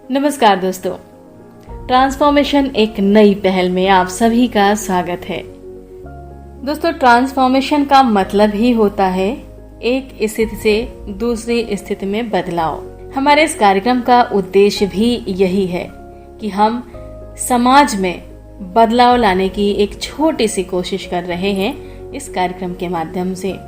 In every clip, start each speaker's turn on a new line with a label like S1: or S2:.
S1: नमस्कार दोस्तों, ट्रांसफॉर्मेशन एक नई पहल में आप सभी का स्वागत है। दोस्तों, ट्रांसफॉर्मेशन का मतलब ही होता है एक स्थिति से दूसरी स्थिति में बदलाव। हमारे इस कार्यक्रम का उद्देश्य भी यही है कि हम समाज में बदलाव लाने की एक छोटी सी कोशिश कर रहे हैं। इस कार्यक्रम के माध्यम से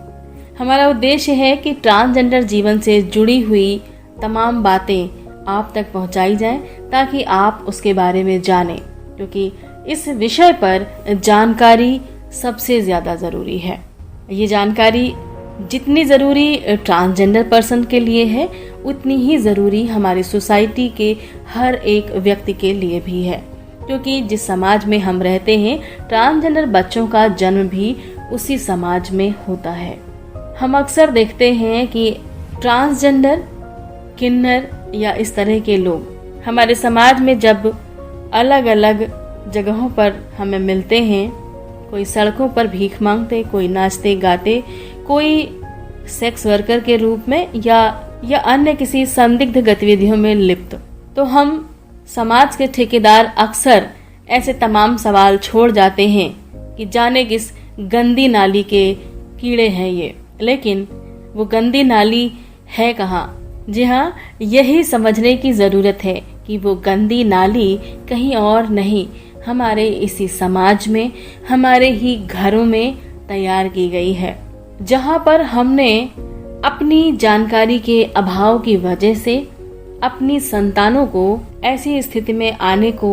S1: हमारा उद्देश्य है कि ट्रांसजेंडर जीवन से जुड़ी हुई तमाम बातें आप तक पहुंचाई जाएं ताकि आप उसके बारे में जानें, क्योंकि इस विषय पर जानकारी सबसे ज्यादा जरूरी है। ये जानकारी जितनी जरूरी ट्रांसजेंडर पर्सन के लिए है, उतनी ही जरूरी हमारी सोसाइटी के हर एक व्यक्ति के लिए भी है, क्योंकि जिस समाज में हम रहते हैं, ट्रांसजेंडर बच्चों का जन्म भी उसी समाज में होता है। हम अक्सर देखते हैं कि ट्रांसजेंडर, किन्नर या इस तरह के लोग हमारे समाज में जब अलग अलग जगहों पर हमें मिलते हैं, कोई सड़कों पर भीख मांगते, कोई नाचते गाते, कोई सेक्स वर्कर के रूप में या अन्य किसी संदिग्ध गतिविधियों में लिप्त, तो हम समाज के ठेकेदार अक्सर ऐसे तमाम सवाल छोड़ जाते हैं कि जाने किस गंदी नाली के कीड़े हैं ये। लेकिन वो गंदी नाली है कहाँ? जी हाँ, यही समझने की जरूरत है कि वो गंदी नाली कहीं और नहीं, हमारे इसी समाज में, हमारे ही घरों में तैयार की गई है, जहाँ पर हमने अपनी जानकारी के अभाव की वजह से अपनी संतानों को ऐसी स्थिति में आने को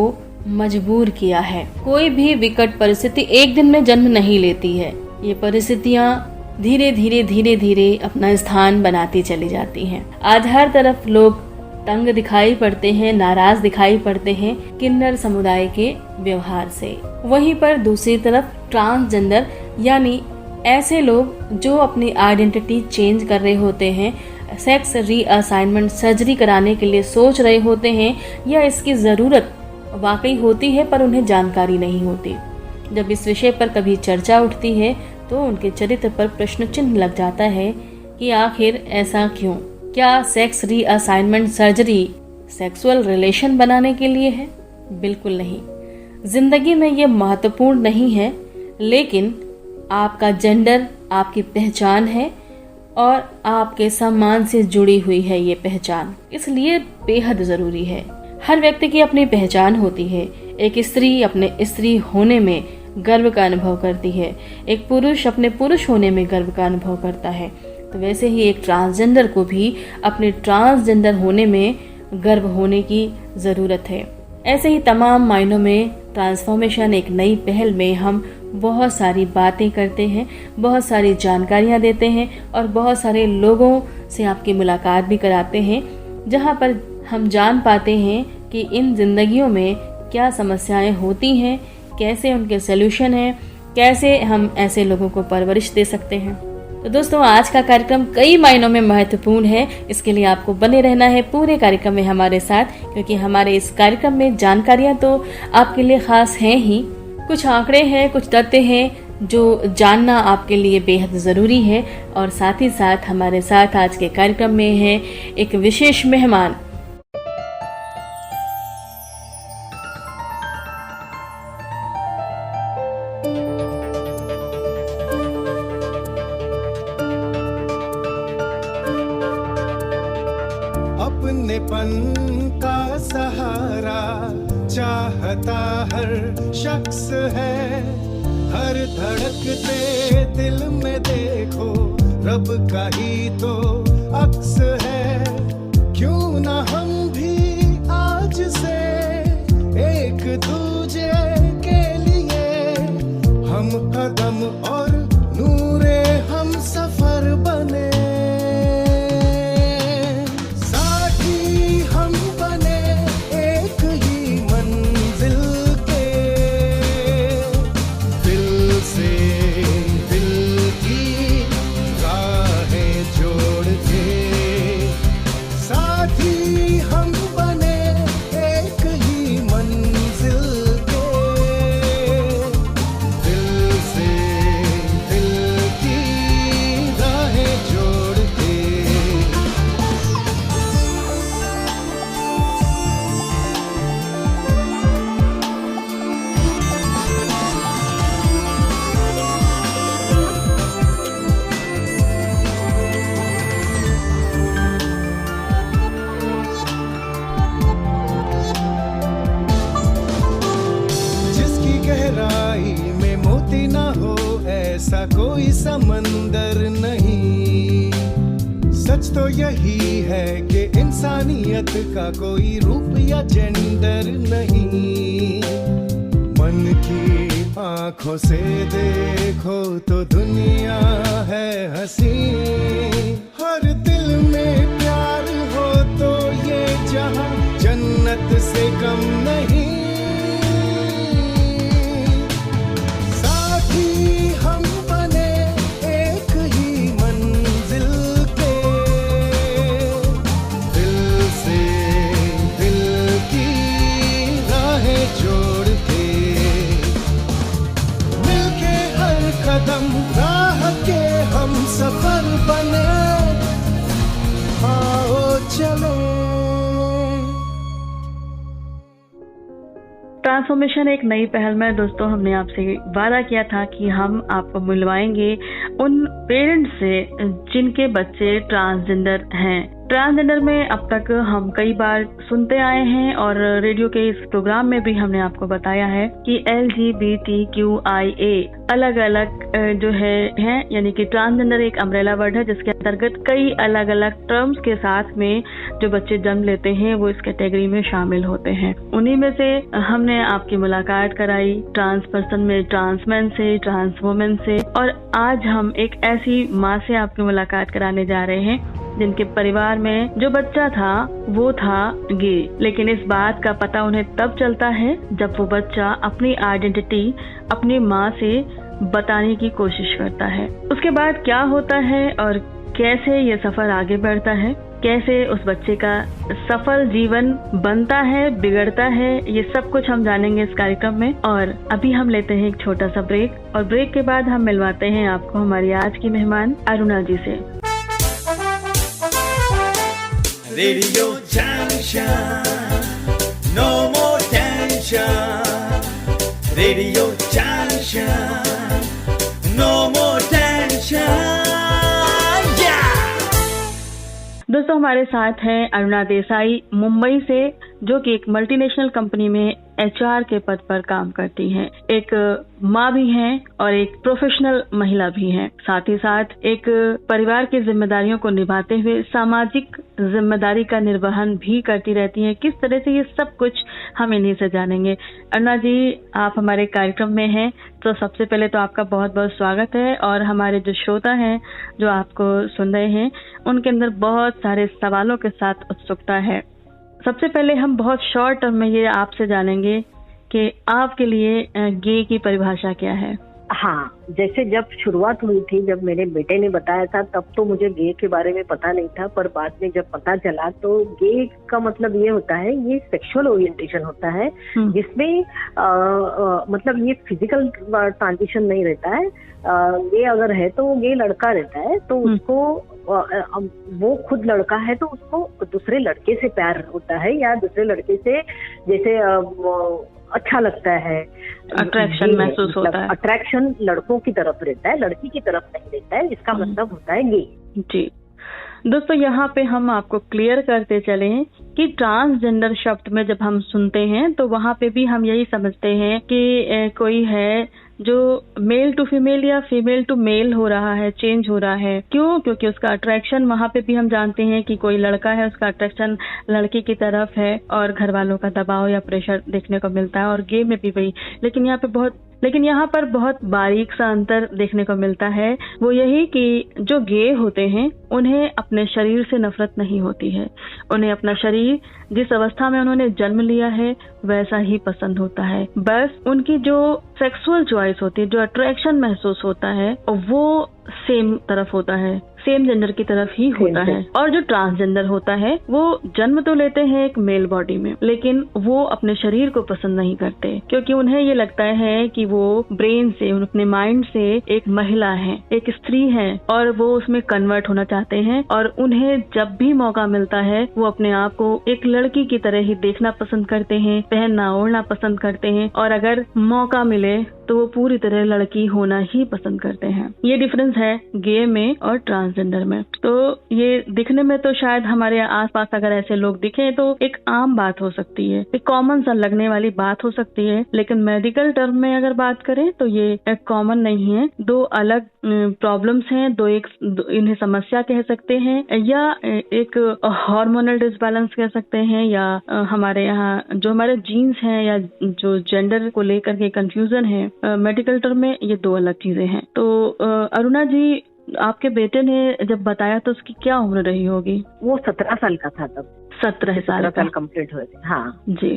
S1: मजबूर किया है। कोई भी विकट परिस्थिति एक दिन में जन्म नहीं लेती है। ये परिस्थितियाँ धीरे धीरे अपना स्थान बनाती चली जाती हैं। आज हर तरफ लोग तंग दिखाई पड़ते हैं, नाराज दिखाई पड़ते हैं किन्नर समुदाय के व्यवहार से। वहीं पर दूसरी तरफ ट्रांसजेंडर यानी ऐसे लोग जो अपनी आइडेंटिटी चेंज कर रहे होते हैं, सेक्स रीअसाइनमेंट सर्जरी कराने के लिए सोच रहे होते हैं, या इसकी जरूरत वाकई होती है पर उन्हें जानकारी नहीं होती। जब इस विषय पर कभी चर्चा उठती है तो उनके चरित्र पर प्रश्न चिन्ह लग जाता है कि आखिर ऐसा क्यों? क्या sex reassignment surgery sexual relation बनाने के लिए है? बिल्कुल नहीं। जिंदगी में ये महत्वपूर्ण नहीं है, लेकिन आपका जेंडर आपकी पहचान है और आपके सम्मान से जुड़ी हुई है ये पहचान, इसलिए बेहद जरूरी है। हर व्यक्ति की अपनी पहचान होती है। एक स्त्री अपने स्त्री होने में गर्व का अनुभव करती है, एक पुरुष अपने पुरुष होने में गर्व का अनुभव करता है, तो वैसे ही एक ट्रांसजेंडर को भी अपने ट्रांसजेंडर होने में गर्व होने की जरूरत है। ऐसे ही तमाम मायनों में ट्रांसफॉर्मेशन एक नई पहल में हम बहुत सारी बातें करते हैं, बहुत सारी जानकारियां देते हैं और बहुत सारे लोगों से आपकी मुलाकात भी कराते हैं, जहां पर हम जान पाते हैं कि इन जिंदगियों में क्या समस्याएं होती हैं, कैसे उनके सलूशन हैं, कैसे हम ऐसे लोगों को परवरिश दे सकते हैं। तो दोस्तों, आज का कार्यक्रम कई मायनों में महत्वपूर्ण है। इसके लिए आपको बने रहना है पूरे कार्यक्रम में हमारे साथ, क्योंकि हमारे इस कार्यक्रम में जानकारियां तो आपके लिए खास हैं ही। कुछ आंकड़े हैं, कुछ तथ्य हैं जो जानना आपके लिए बेहद जरूरी है। और साथ ही साथ हमारे साथ आज के कार्यक्रम में है एक विशेष मेहमान।
S2: अपनेपन का सहारा चाहता हर शख्स है, हर धड़कते दिल में देखो रब का ही तो अक्स है। क्यों ना हम भी आज से एक दूजे के लिए हम कदम और नूरे हम सफर बने, जैसा कोई समंदर नहीं। सच तो यही है कि इंसानियत का कोई रूप या जेंडर नहीं। मन की आंखों से देखो तो दुनिया है हंसी, हर दिल में प्यार हो तो ये जहां जन्नत से कम नहीं। साथी हम बने एक ही मंजिल के, दिल से दिल की राहें जोड़ के, मिलके हर कदम राह के हम सफर बने, आओ चले।
S1: ट्रांसफॉर्मेशन एक नई पहल में दोस्तों हमने आपसे वादा किया था कि हम आपको मिलवाएंगे उन पेरेंट्स से जिनके बच्चे ट्रांसजेंडर हैं। ट्रांसजेंडर में अब तक हम कई बार सुनते आए हैं और रेडियो के इस प्रोग्राम में भी हमने आपको बताया है कि LGBTQIA अलग अलग जो है यानी कि ट्रांसजेंडर एक अम्ब्रेला वर्ड है जिसके अंतर्गत कई अलग अलग टर्म्स के साथ में जो बच्चे जन्म लेते हैं वो इस कैटेगरी में शामिल होते हैं। उन्हीं में से हमने आपकी मुलाकात कराई ट्रांस पर्सन में, ट्रांस मैन से, ट्रांस वुमेन से, और आज हम एक ऐसी माँ से आपकी मुलाकात कराने जा रहे हैं जिनके परिवार में जो बच्चा था वो था गे, लेकिन इस बात का पता उन्हें तब चलता है जब वो बच्चा अपनी आइडेंटिटी अपनी माँ से बताने की कोशिश करता है। उसके बाद क्या होता है और कैसे ये सफर आगे बढ़ता है, कैसे उस बच्चे का सफल जीवन बनता है, बिगड़ता है, ये सब कुछ हम जानेंगे इस कार्यक्रम में। और अभी हम लेते हैं एक छोटा सा ब्रेक और ब्रेक के बाद हम मिलवाते हैं आपको हमारी आज की मेहमान अरुणा जी से।
S3: Radio Junction, no more tension. Radio Junction, no more tension. Yeah!
S1: दोस्तों हमारे साथ हैं अरुणा देसाई मुंबई से, जो कि एक मल्टीनेशनल कंपनी में HR के पद पर काम करती हैं। एक माँ भी हैं और एक प्रोफेशनल महिला भी हैं। साथ ही साथ एक परिवार की जिम्मेदारियों को निभाते हुए सामाजिक जिम्मेदारी का निर्वहन भी करती रहती हैं। किस तरह से ये सब कुछ हम इन्हीं से जानेंगे। अरुणा जी, आप हमारे कार्यक्रम में हैं, तो सबसे पहले तो आपका बहुत बहुत स्वागत है। और हमारे जो श्रोता हैं जो आपको सुन रहे हैं उनके अंदर बहुत सारे सवालों के साथ उत्सुकता है। सबसे पहले हम बहुत शॉर्ट टर्म में ये आपसे जानेंगे कि आपके लिए गे की परिभाषा क्या है।
S4: हाँ, जैसे जब शुरुआत हुई थी, जब मेरे बेटे ने बताया था तब तो मुझे गे के बारे में पता नहीं था, पर बाद में जब पता चला तो गे का मतलब ये होता है, ये सेक्सुअल ओरिएंटेशन होता है जिसमें मतलब ये फिजिकल ट्रांजिशन नहीं रहता है। गे अगर है तो वो गे लड़का रहता है तो उसको वो खुद लड़का है तो उसको दूसरे लड़के से प्यार होता है या दूसरे लड़के से जैसे अच्छा लगता है,
S1: अट्रैक्शन महसूस होता है।
S4: अट्रैक्शन लड़कों की तरफ रहता है, लड़की की तरफ नहीं रहता है, इसका मतलब होता है गे।
S1: जी दोस्तों, यहाँ पे हम आपको क्लियर करते चले कि ट्रांसजेंडर शब्द में जब हम सुनते हैं तो वहाँ पे भी हम यही समझते हैं कि कोई है जो मेल टू फीमेल या फीमेल टू मेल हो रहा है, चेंज हो रहा है। क्यों? क्योंकि उसका अट्रैक्शन वहाँ पे भी हम जानते हैं कि कोई लड़का है, उसका अट्रैक्शन लड़की की तरफ है और घर वालों का दबाव या प्रेशर देखने को मिलता है। और गे में भी वही, लेकिन यहाँ पर बहुत बारीक सा अंतर देखने को मिलता है। वो यही कि जो गे होते हैं उन्हें अपने शरीर से नफरत नहीं होती है, उन्हें अपना शरीर जिस अवस्था में उन्होंने जन्म लिया है वैसा ही पसंद होता है। बस उनकी जो सेक्सुअल चॉइस होती है, जो अट्रैक्शन महसूस होता है, वो सेम तरफ होता है, सेम जेंडर की तरफ ही होता है। और जो ट्रांसजेंडर होता है वो जन्म तो लेते हैं एक मेल बॉडी में, लेकिन वो अपने शरीर को पसंद नहीं करते क्योंकि उन्हें ये लगता है कि वो ब्रेन से, अपने माइंड से एक महिला है, एक स्त्री है और वो उसमें कन्वर्ट होना चाहते हैं। और उन्हें जब भी मौका मिलता है वो अपने आप को एक लड़की की तरह ही देखना पसंद करते हैं, पहनना ओढ़ना पसंद करते हैं। और अगर मौका मिले तो वो पूरी तरह लड़की होना ही पसंद करते हैं। ये डिफरेंस है गे में और ट्रांसजेंडर में। तो ये दिखने में तो शायद हमारे आसपास अगर ऐसे लोग दिखे तो एक आम बात हो सकती है, एक कॉमन सा लगने वाली बात हो सकती है, लेकिन मेडिकल टर्म में अगर बात करें तो ये एक कॉमन नहीं है। दो अलग प्रॉब्लम्स हैं, इन्हें समस्या कह सकते हैं, या एक हार्मोनल डिसबैलेंस कह सकते हैं, या हमारे यहाँ जो हमारे जीन्स हैं या जो जेंडर को लेकर के कंफ्यूजन है। मेडिकल टर्म में ये दो अलग चीजें हैं। तो अरुणा जी, आपके बेटे ने जब बताया तो उसकी क्या उम्र रही होगी?
S4: वो 17 साल का था तब।
S1: 17 साल
S4: कंप्लीट हुए थे। हाँ
S1: जी।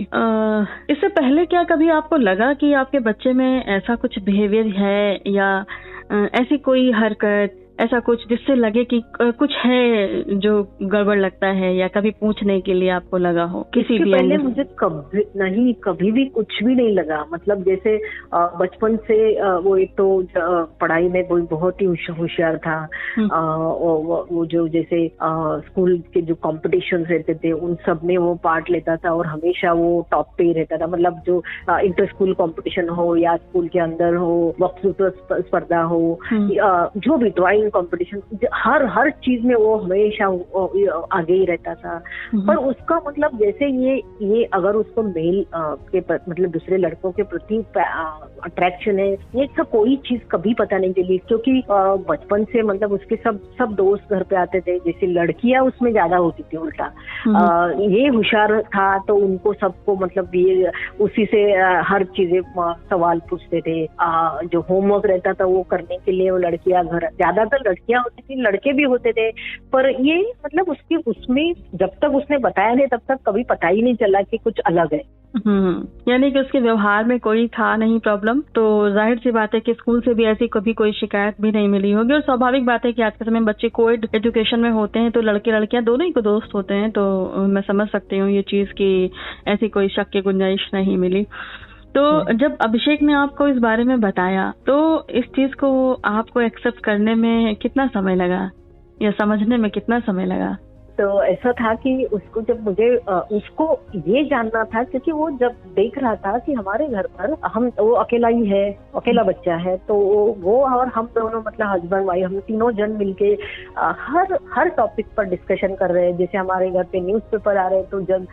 S1: इससे पहले क्या कभी आपको लगा कि आपके बच्चे में ऐसा कुछ बिहेवियर है या ऐसी कोई हरकत, ऐसा कुछ जिससे लगे कि कुछ है जो गड़बड़ लगता है, या कभी पूछने के लिए आपको लगा हो किसी भी?
S4: पहले मुझे कभी भी कुछ भी नहीं लगा। मतलब जैसे बचपन से वो एक तो पढ़ाई में वो बहुत ही होशियार था। वो जो जैसे स्कूल के जो कॉम्पिटिशन रहते थे उन सब में वो पार्ट लेता था और हमेशा वो टॉप पे ही रहता था। मतलब जो इंटर स्कूल कॉम्पिटिशन हो या स्कूल के अंदर हो, वक्तृत्व स्पर्धा हो, जो भी ड्राइंग कंपटीशन, हर चीज में वो हमेशा आगे ही रहता था। पर उसका मतलब जैसे ये अगर उसको मेल के मतलब दूसरे लड़कों के प्रति अट्रैक्शन है, ये सब कोई चीज कभी पता नहीं चली, क्योंकि बचपन से मतलब उसके सब दोस्त घर पे आते थे। जैसे लड़कियां उसमें ज्यादा होती थी उल्टा। ये होशियार था तो उनको सबको मतलब ये उसी से हर चीजें सवाल पूछते थे। जो होमवर्क रहता था वो करने के लिए वो लड़कियां घर, ज्यादातर लड़कियां होती थी, लड़के भी होते थे। पर ये मतलब उसमें जब तक उसने बताया नहीं तब तक कभी पता ही नहीं चला कि कुछ अलग है।
S1: यानी कि उसके व्यवहार में कोई था नहीं प्रॉब्लम। तो जाहिर सी बात है कि स्कूल से भी ऐसी कभी कोई शिकायत भी नहीं मिली होगी। और स्वाभाविक बात है कि आज के समय बच्चे कोएड एजुकेशन में होते हैं, तो लड़के लड़कियां दोनों ही को दोस्त होते हैं। तो मैं समझ सकती हूँ ये चीज की ऐसी कोई शक की गुंजाइश नहीं मिली। तो जब अभिषेक ने आपको इस बारे में बताया तो इस चीज को आपको एक्सेप्ट करने में कितना समय लगा या समझने में कितना समय लगा?
S4: तो ऐसा था कि उसको जब मुझे उसको ये जानना था, क्योंकि वो जब देख रहा था कि हमारे घर पर वो अकेला ही है, अकेला बच्चा है, तो वो और हम दोनों मतलब हस्बैंड वाइफ हम तीनों जन मिलके हर टॉपिक पर डिस्कशन कर रहे हैं। जैसे हमारे घर पे न्यूज़पेपर आ रहे हैं तो जब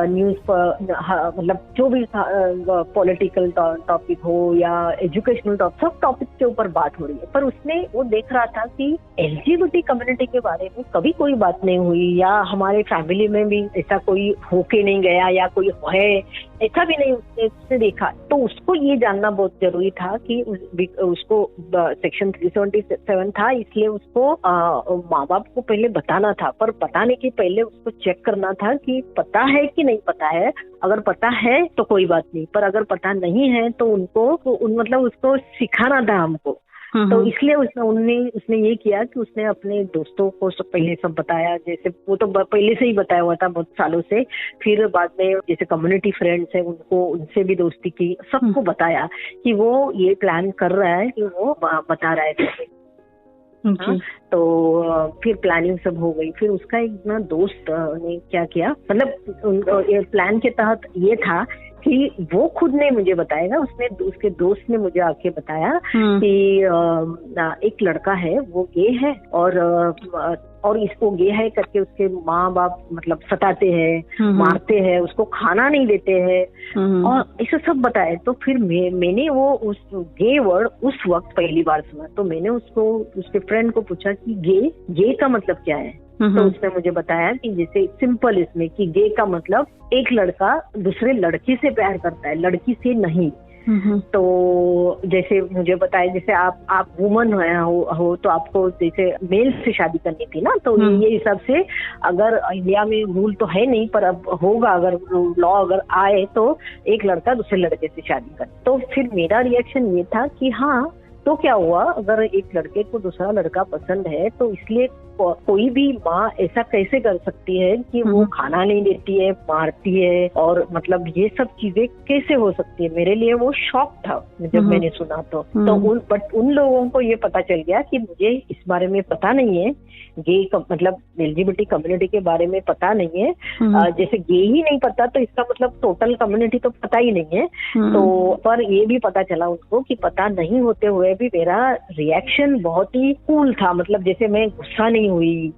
S4: न्यूज पर मतलब जो भी पॉलिटिकल टॉपिक हो या एजुकेशनल टॉपिक, सब टॉपिक के ऊपर बात हो रही है। पर उसने वो देख रहा था कि LGBT कम्युनिटी के बारे में कभी कोई बात नहीं हुई, या हमारे फैमिली में भी ऐसा कोई होके नहीं गया या कोई है, ऐसा भी नहीं उसने देखा। तो उसको ये जानना बहुत जरूरी था कि उसको सेक्शन 377 था, इसलिए उसको माँ बाप को पहले बताना था। पर बताने के पहले उसको चेक करना था कि पता है कि नहीं पता है। अगर पता है तो कोई बात नहीं, पर अगर पता नहीं है तो मतलब उसको सिखाना था हमको। तो इसलिए उसने ये किया कि उसने अपने दोस्तों को पहले सब बताया। जैसे वो तो पहले से ही बताया हुआ था बहुत सालों से, फिर बाद में जैसे कम्युनिटी फ्रेंड्स है उनसे भी दोस्ती की, सबको बताया कि वो ये प्लान कर रहा है, कि वो बता रहा है। तो फिर प्लानिंग सब हो गई। फिर उसका एक ना दोस्त ने क्या किया, मतलब प्लान के तहत ये था कि वो खुद ने मुझे बताएगा, उसके दोस्त ने मुझे आके बताया कि एक लड़का है वो गे है और इसको गे है करके उसके माँ बाप मतलब सताते हैं, मारते हैं, उसको खाना नहीं देते हैं और इसे सब बताए। तो फिर मैंने वो उस गे वर्ड उस वक्त पहली बार सुना। तो मैंने उसके फ्रेंड को पूछा कि गे का मतलब क्या है। तो उसने मुझे बताया कि जैसे सिंपल इसमें कि गे का मतलब एक लड़का दूसरे लड़की से प्यार करता है, लड़की से नहीं। तो जैसे मुझे बताया, जैसे आप वुमन हो तो आपको जैसे मेल से शादी करनी थी ना, तो ये हिसाब से अगर इंडिया में रूल तो है नहीं, पर अब होगा, अगर लॉ अगर आए तो एक लड़का दूसरे लड़के से शादी करे। तो फिर मेरा रिएक्शन ये था कि हाँ, तो क्या हुआ अगर एक लड़के को दूसरा लड़का पसंद है तो इसलिए कोई भी माँ ऐसा कैसे कर सकती है कि वो खाना नहीं देती है, मारती है, और मतलब ये सब चीजें कैसे हो सकती है। मेरे लिए वो शॉक था जब मैंने सुना तो उन लोगों को ये पता चल गया कि मुझे इस बारे में पता नहीं है, गे मतलब LGBT कम्युनिटी के बारे में पता नहीं है। जैसे गे ही नहीं पता तो इसका मतलब टोटल कम्युनिटी तो पता ही नहीं है। तो पर ये भी पता चला उनको कि पता नहीं होते हुए भी मेरा रिएक्शन बहुत ही कूल था, मतलब जैसे मैं गुस्सा नहीं हुई।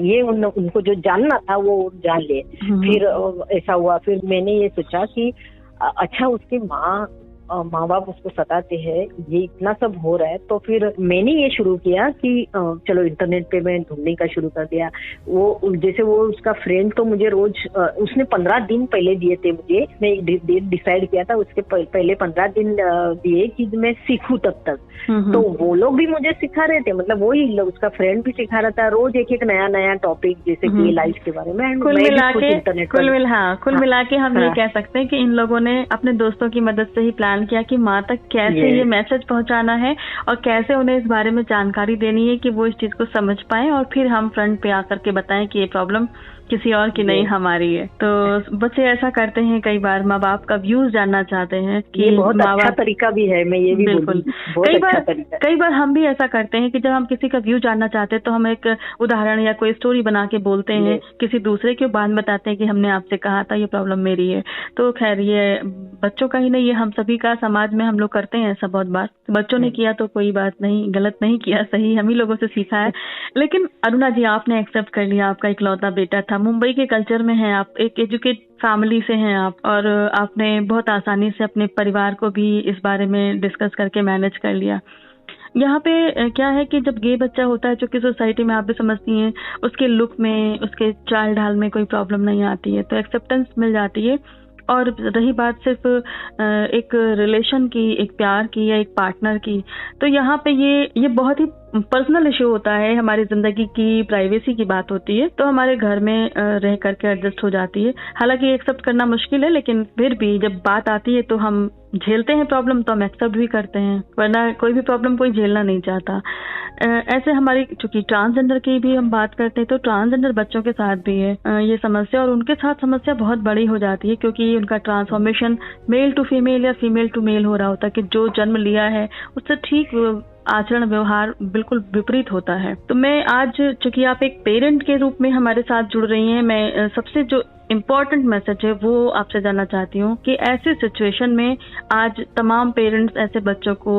S4: ये उनको जो जानना था वो जान ले। फिर ऐसा हुआ, फिर मैंने ये सोचा कि अच्छा उसकी माँ बाप उसको सताते हैं, ये इतना सब हो रहा है। तो फिर मैंने ये शुरू किया कि चलो इंटरनेट पे मैं ढूंढने का शुरू कर दिया। वो जैसे वो उसका फ्रेंड तो मुझे रोज उसने 15 दिन पहले दिए थे मुझे, मैं एक डेट डिसाइड किया था, उसके पहले 15 दिन दिए कि मैं सीखूं तब तक। तो वो लोग भी मुझे सिखा रहे थे, मतलब वही उसका फ्रेंड भी सिखा रहा था, रोज एक नया नया टॉपिक जैसे कि लाइफ के बारे में।
S1: कुल मिला के हम ये कह सकते हैं कि इन लोगों ने अपने दोस्तों की मदद से ही प्लान किया कि माँ तक कैसे ये मैसेज पहुंचाना है और कैसे उन्हें इस बारे में जानकारी देनी है कि वो इस चीज को समझ पाए, और फिर हम फ्रंट पे आकर के बताएं कि ये प्रॉब्लम किसी और की नहीं हमारी है। तो बच्चे ऐसा करते हैं, कई बार माँ बाप का व्यूज जानना चाहते हैं कि
S4: ये बहुत अच्छा तरीका भी है, मैं ये भी
S1: बिल्कुल कई बार हम भी ऐसा करते हैं कि जब हम किसी का व्यू जानना चाहते हैं तो हम एक उदाहरण या कोई स्टोरी बना के बोलते हैं किसी दूसरे के बाद बताते हैं कि हमने आपसे कहा था ये प्रॉब्लम मेरी है। तो खैर ये बच्चों का ही नहीं, ये हम सभी का, समाज में हम लोग करते हैं ऐसा बहुत बार। बच्चों ने किया तो कोई बात नहीं, गलत नहीं किया, सही हम ही लोगों से सीखा है। लेकिन अरुणा जी आपने एक्सेप्ट कर लिया, आपका इकलौता बेटा था, मुंबई के कल्चर में है, आप एक एजुकेट फैमिली से हैं आप, और आपने बहुत आसानी से अपने परिवार को भी इस बारे में डिस्कस करके मैनेज कर लिया। यहाँ पे क्या है कि जब गे बच्चा होता है, जो कि सोसाइटी में आप भी समझती हैं, उसके लुक में, उसके चाल ढाल में कोई प्रॉब्लम नहीं आती है, तो एक्सेप्टेंस मिल जाती है। और रही बात सिर्फ एक रिलेशन की, एक प्यार की या एक पार्टनर की, तो यहाँ पे ये बहुत ही पर्सनल इशू होता है, हमारी जिंदगी की प्राइवेसी की बात होती है, तो हमारे घर में रह करके एडजस्ट हो जाती है। हालांकि एक्सेप्ट करना मुश्किल है, लेकिन फिर भी जब बात आती है तो हम झेलते हैं प्रॉब्लम, तो हम एक्सेप्ट भी करते हैं, वरना कोई भी प्रॉब्लम कोई झेलना नहीं चाहता। ऐसे हमारी, चूंकि ट्रांसजेंडर की भी हम बात करते हैं, तो ट्रांसजेंडर बच्चों के साथ भी है ये समस्या, और उनके साथ समस्या बहुत बड़ी हो जाती है, क्योंकि उनका ट्रांसफॉर्मेशन मेल टू फीमेल या फीमेल टू मेल हो रहा होता है, कि जो जन्म लिया है उससे ठीक आचरण व्यवहार बिल्कुल विपरीत होता है। तो मैं आज, चूंकि आप एक पेरेंट के रूप में हमारे साथ जुड़ रही हैं, मैं सबसे जो इम्पोर्टेंट मैसेज है वो आपसे जानना चाहती हूँ कि ऐसी सिचुएशन में आज तमाम पेरेंट्स ऐसे बच्चों को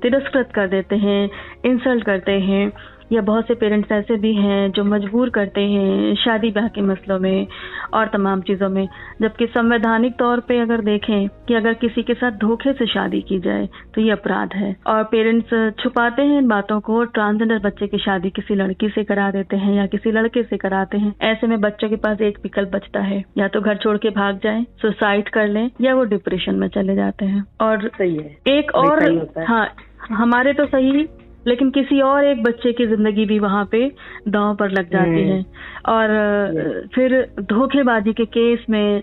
S1: तिरस्कृत कर देते हैं, इंसल्ट करते हैं, या बहुत से पेरेंट्स ऐसे भी हैं जो मजबूर करते हैं शादी ब्याह के मसलों में और तमाम चीज़ों में। जबकि संवैधानिक तौर पे अगर देखें कि अगर किसी के साथ धोखे से शादी की जाए तो ये अपराध है, और पेरेंट्स छुपाते हैं इन बातों को। ट्रांसजेंडर बच्चे की शादी किसी लड़की से करा देते हैं या किसी लड़के से कराते हैं। ऐसे में बच्चों के पास एक विकल्प बचता है, या तो घर छोड़ के भाग जाएं, सुसाइड कर लें, या वो डिप्रेशन में चले जाते हैं। और
S4: सही है,
S1: एक और, हाँ हमारे तो सही, लेकिन किसी और एक बच्चे की जिंदगी भी वहाँ पे दांव पर लग जाती है, और फिर धोखेबाजी के केस में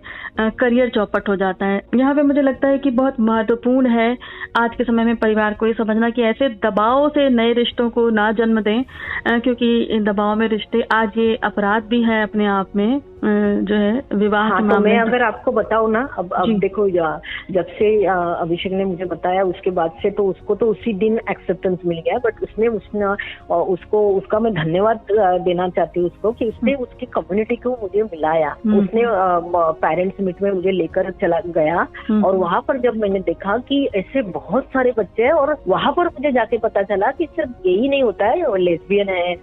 S1: करियर चौपट हो जाता है। यहाँ पे मुझे लगता है कि बहुत महत्वपूर्ण है आज के समय में परिवार को ये समझना कि ऐसे दबाव से नए रिश्तों को ना जन्म दें, क्योंकि दबाव में रिश्ते आज ये अपराध भी है अपने आप में, जो है विवाह के मामले।
S4: तो मैं अगर आपको बताऊँ ना, अब देखो, जब से अभिषेक ने मुझे बताया उसके बाद से तो उसको तो उसी दिन एक्सेप्टेंस मिल गया, बट उसने उसका मैं धन्यवाद देना चाहती हूँ उसको कि उसने उसकी कम्युनिटी को मुझे मिलाया। उसने पेरेंट्स मीट में मुझे लेकर चला गया, और वहाँ पर जब मैंने देखा कि ऐसे बहुत सारे बच्चे हैं, और वहाँ पर मुझे जाके पता चला कि सिर्फ यही नहीं होता है, लेस्बियन है,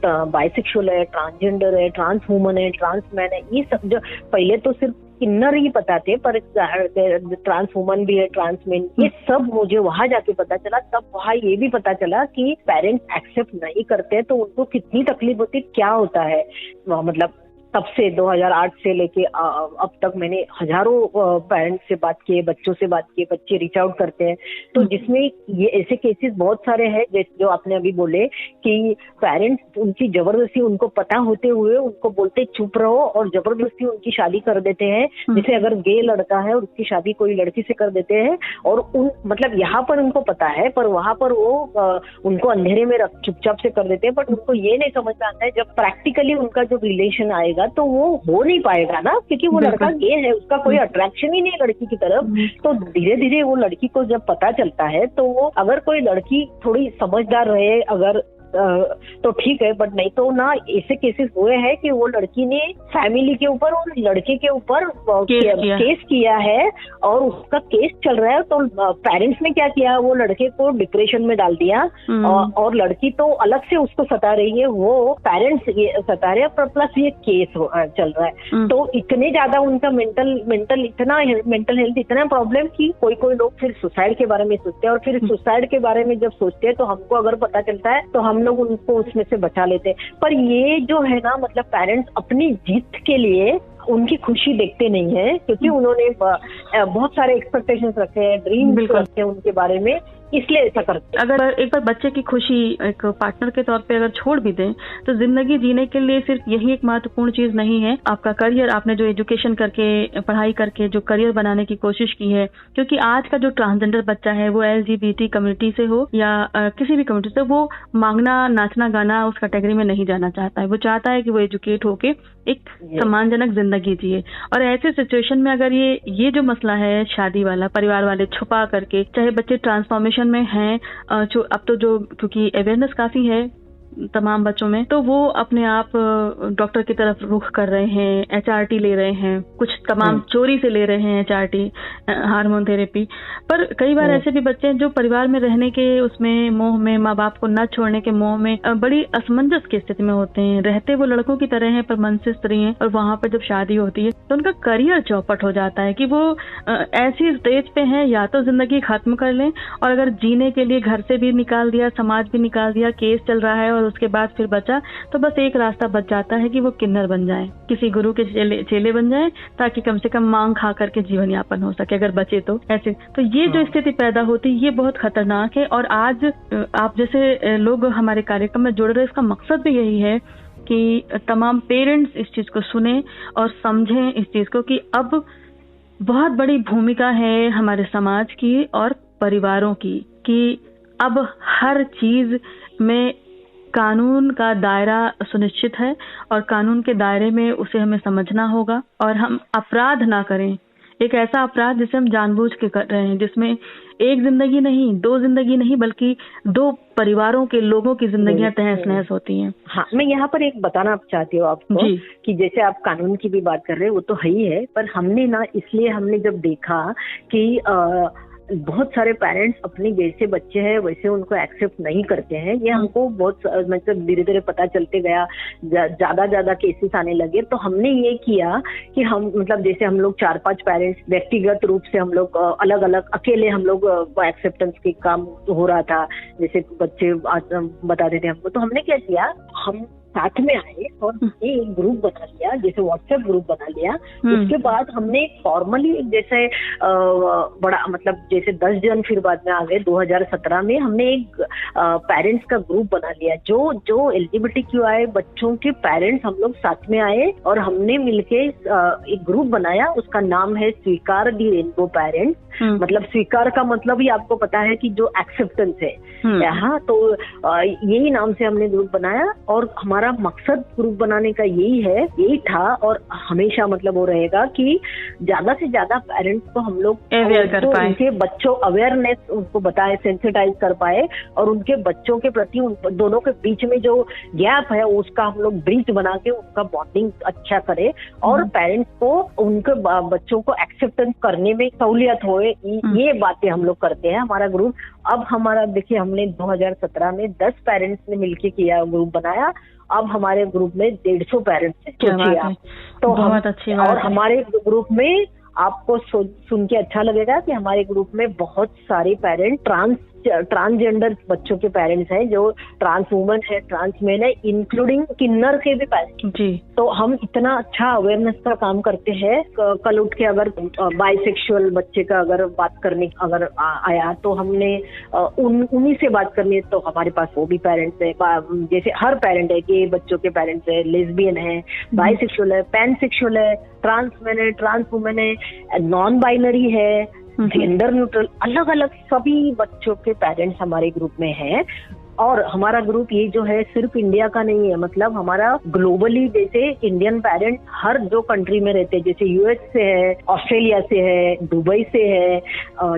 S4: बाइसेक्सुअल है, ट्रांसजेंडर है, ट्रांस वुमन है, ट्रांस मैन है, ये सब जो पहले तो सिर्फ किन्नर ही पता थे, पर ट्रांस वुमन भी है, ट्रांस मैन, ये सब मुझे वहां जाके पता चला। तब वहां ये भी पता चला कि पेरेंट्स एक्सेप्ट नहीं करते तो उनको कितनी तकलीफ होती, क्या होता है, मतलब तब से 2008 से लेके अब तक मैंने हजारों पेरेंट्स से बात की है, बच्चों से बात की है, बच्चे रीच आउट करते हैं। तो जिसमें ये ऐसे केसेस बहुत सारे हैं जो आपने अभी बोले कि पेरेंट्स उनकी जबरदस्ती, उनको पता होते हुए उनको बोलते चुप रहो और जबरदस्ती उनकी शादी कर देते हैं। जैसे अगर गे लड़का है और उसकी शादी कोई लड़की से कर देते हैं और मतलब यहाँ पर उनको पता है पर वहां पर वो उनको अंधेरे में चुपचाप से कर देते हैं। बट उनको ये नहीं समझ में आता है जब प्रैक्टिकली उनका जो रिलेशन आएगा तो वो हो नहीं पाएगा ना, क्योंकि वो लड़का गे है, उसका कोई अट्रैक्शन ही नहीं लड़की की तरफ। तो धीरे धीरे वो लड़की को जब पता चलता है तो वो, अगर कोई लड़की थोड़ी समझदार रहे अगर तो ठीक है, बट नहीं तो ना ऐसे केसेस हुए हैं कि वो लड़की ने फैमिली के ऊपर और लड़के के ऊपर केस किया है और उसका केस चल रहा है। तो पेरेंट्स ने क्या किया, वो लड़के को डिप्रेशन में डाल दिया और लड़की तो अलग से उसको सता रही है, वो पेरेंट्स सता रहे हैं प्लस ये केस चल रहा है। तो इतने ज्यादा उनका मेंटल हेल्थ इतना प्रॉब्लम कि कोई लोग फिर सुसाइड के बारे में सोचते हैं और फिर सुसाइड के बारे में जब सोचते हैं तो हमको अगर पता चलता है तो हम लोग उनको उसमें से बचा लेते हैं। पर ये जो है ना, मतलब पेरेंट्स अपनी जीत के लिए उनकी खुशी देखते नहीं है, क्योंकि उन्होंने बहुत सारे एक्सपेक्टेशंस रखे हैं, ड्रीम्स रखे हैं उनके बारे में, इसलिए ऐसा करते हैं।
S5: अगर एक बार बच्चे की खुशी एक पार्टनर के तौर पे अगर छोड़ भी दें तो जिंदगी जीने के लिए सिर्फ यही एक महत्वपूर्ण चीज नहीं है। आपका करियर, आपने जो एजुकेशन करके, पढ़ाई करके जो करियर बनाने की कोशिश की है, क्योंकि आज का जो ट्रांसजेंडर बच्चा है वो LGBT कम्युनिटी से हो या किसी भी कम्युनिटी से, वो मांगना, नाचना, गाना उस कैटेगरी में नहीं जाना चाहता है। वो चाहता है कि वो एजुकेट होके एक सम्मानजनक जिंदगी जिए। और ऐसे सिचुएशन में अगर ये जो मसला है शादी वाला, परिवार वाले छुपा करके, चाहे बच्चे ट्रांसफॉर्मेशन में हैं, अब तो जो क्योंकि अवेयरनेस काफी है तमाम बच्चों में, तो वो अपने आप डॉक्टर की तरफ रुख कर रहे हैं, HRT ले रहे हैं, कुछ तमाम चोरी से ले रहे हैं HRT, हार्मोन थेरेपी। पर कई बार ऐसे भी बच्चे हैं जो परिवार में रहने के उसमें मोह में, माँ बाप को न छोड़ने के मोह में बड़ी असमंजस की स्थिति में होते हैं। रहते वो लड़कों की तरह हैं पर मन से स्त्री हैं, और वहां पर जब शादी होती है तो उनका करियर चौपट हो जाता है कि वो ऐसी स्टेज पे हैं, या तो जिंदगी खत्म कर लें, और अगर जीने के लिए घर से भी निकाल दिया, समाज भी निकाल दिया, केस चल रहा है और उसके बाद फिर बचा तो बस एक रास्ता बच जाता है कि वो किन्नर बन जाए, किसी गुरु के चेले बन जाए, ताकि कम से कम मांग खा करके जीवन यापन हो सके, अगर बचे तो ऐसे। तो ये जो स्थिति पैदा होती है ये बहुत खतरनाक है। और आज आप जैसे लोग हमारे कार्यक्रम में जुड़ रहे हैं, इसका मकसद भी यही है कि तमाम पेरेंट्स इस चीज को सुने और समझें इस चीज को कि अब बहुत बड़ी भूमिका है हमारे समाज की और परिवारों की, कि अब हर चीज में कानून का दायरा सुनिश्चित है और कानून के दायरे में उसे हमें समझना होगा, और हम अपराध ना करें, एक ऐसा अपराध जिसे हम जानबूझ के कर रहे हैं, जिसमें एक जिंदगी नहीं, दो जिंदगी नहीं, बल्कि दो परिवारों के लोगों की जिंदगियां तहस नहस होती हैं।
S4: हाँ, मैं यहाँ पर एक बताना चाहती हूँ आपको कि जैसे आप कानून की भी बात कर रहे हैं, वो तो है ही है, पर हमने ना, इसलिए हमने जब देखा कि बहुत सारे पेरेंट्स अपने जैसे बच्चे हैं वैसे उनको एक्सेप्ट नहीं करते हैं, ये हमको बहुत मतलब धीरे धीरे पता चलते गया, ज्यादा केसेस आने लगे। तो हमने ये किया कि हम मतलब जैसे हम लोग 4-5 पेरेंट्स व्यक्तिगत रूप से हम लोग अलग अलग अकेले हम लोग एक्सेप्टेंस के काम हो रहा था, जैसे बच्चे बताते थे हमको, तो हमने क्या किया, हम साथ में आए और हमने एक ग्रुप बना लिया, जैसे व्हाट्सएप ग्रुप बना लिया। उसके बाद हमने फॉर्मली जैसे बड़ा मतलब जैसे 10 जन फिर बाद में आ गए। 2017 में हमने एक पेरेंट्स का ग्रुप बना लिया, जो LGBTQI बच्चों के पेरेंट्स हम लोग साथ में आए और हमने मिलके एक ग्रुप बनाया। उसका नाम है स्वीकार दी रेनबो पेरेंट्स। मतलब स्वीकार का मतलब ही आपको पता है कि जो एक्सेप्टेंस है यहाँ, तो यही नाम से हमने ग्रुप बनाया। और हमारा मकसद ग्रुप बनाने का यही था और हमेशा मतलब वो रहेगा कि ज्यादा से ज्यादा पेरेंट्स को हम लोग उनके बच्चों अवेयरनेस उनको बताए, सेंसिटाइज कर पाए, और उनके बच्चों के प्रति उन दोनों के बीच में जो गैप है उसका हम लोग ब्रिज बना के उनका बॉन्डिंग अच्छा करे और पेरेंट्स को उनके बच्चों को एक्सेप्टेंस करने में सहूलियत हो, ये बातें हम लोग करते हैं हमारा ग्रुप। अब हमारा देखिए, हमने 2017 में 10 पेरेंट्स ने मिलके किया, ग्रुप बनाया। अब हमारे ग्रुप में 150 पेरेंट्स हैं। तो बहुत अच्छी बात। और हमारे ग्रुप में आपको सुन के अच्छा लगेगा कि हमारे ग्रुप में बहुत सारे पेरेंट ट्रांस ट्रांसजेंडर बच्चों के पेरेंट्स हैं, जो ट्रांस वुमन है, ट्रांस मेन है, इंक्लूडिंग किन्नर के भी पेरेंट्स
S5: जी।
S4: तो हम इतना अच्छा अवेयरनेस का काम करते हैं। कल उठ के अगर बाइसेक्सुअल बच्चे का अगर बात करने अगर आया तो हमने उन्हीं से बात करनी है, तो हमारे पास वो भी पेरेंट्स है, जैसे हर पेरेंट है, गे बच्चों के पेरेंट्स है, लेस्बियन है, बाइसेक्सुअल है, पैनसेक्सुअल है, ट्रांस मैन है, ट्रांस वुमेन है, नॉन बाइनरी है, जेंडर न्यूट्रल, अलग अलग सभी बच्चों के पेरेंट्स हमारे ग्रुप में हैं। और हमारा ग्रुप ये जो है सिर्फ इंडिया का नहीं है, मतलब हमारा ग्लोबली, जैसे इंडियन पेरेंट हर जो कंट्री में रहते हैं, जैसे यूएस से है, ऑस्ट्रेलिया से है, दुबई से है,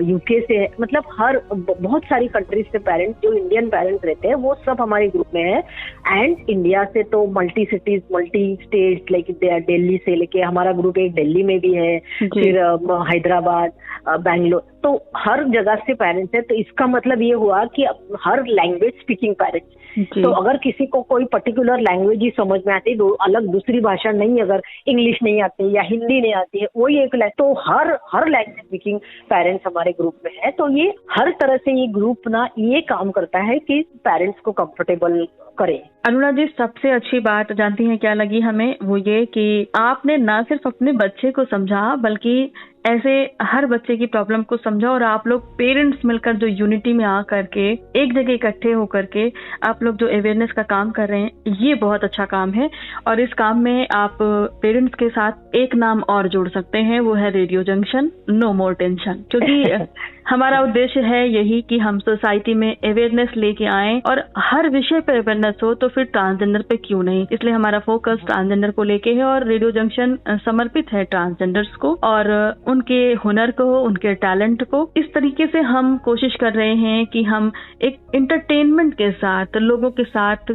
S4: यूके से है, मतलब हर बहुत सारी कंट्रीज से पेरेंट्स जो इंडियन पेरेंट्स रहते हैं वो सब हमारे ग्रुप में है। एंड इंडिया से तो multi cities, multi states, like Delhi से लेके हमारा ग्रुप एक दिल्ली में भी है, फिर हैदराबाद, बैंगलोर, तो हर जगह से पेरेंट्स है। तो इसका मतलब ये हुआ कि हर लैंग्वेज स्पीकिंग पेरेंट्स, तो अगर किसी को कोई पर्टिकुलर लैंग्वेज ही समझ में आती है, अलग दूसरी भाषा नहीं, अगर इंग्लिश नहीं आती या हिंदी नहीं आती है, वही एक तो हर लैंग्वेज स्पीकिंग पेरेंट्स हमारे ग्रुप में है। तो ये हर तरह से ये ग्रुप ना ये काम करता है कि पेरेंट्स को कंफर्टेबल करे।
S5: अरुणा जी, सबसे अच्छी बात जानती हैं क्या लगी हमें, वो ये कि आपने ना सिर्फ अपने बच्चे को समझा बल्कि ऐसे हर बच्चे की प्रॉब्लम को समझा, और आप लोग पेरेंट्स मिलकर जो यूनिटी में आ करके एक जगह इकट्ठे होकर के आप लोग जो अवेयरनेस का काम कर रहे हैं, ये बहुत अच्छा काम है। और इस काम में आप पेरेंट्स के साथ एक नाम और जोड़ सकते हैं, वो है radio junction, no more tension, क्योंकि हमारा उद्देश्य है यही कि हम सोसाइटी में अवेयरनेस लेके आए, और हर विषय पे अवेयरनेस हो तो फिर ट्रांसजेंडर पे क्यों नहीं। इसलिए हमारा फोकस ट्रांसजेंडर को लेके है, और रेडियो जंक्शन समर्पित है ट्रांसजेंडर्स को और उनके हुनर को, उनके टैलेंट को। इस तरीके से हम कोशिश कर रहे हैं कि हम एक एंटरटेनमेंट के साथ लोगों के साथ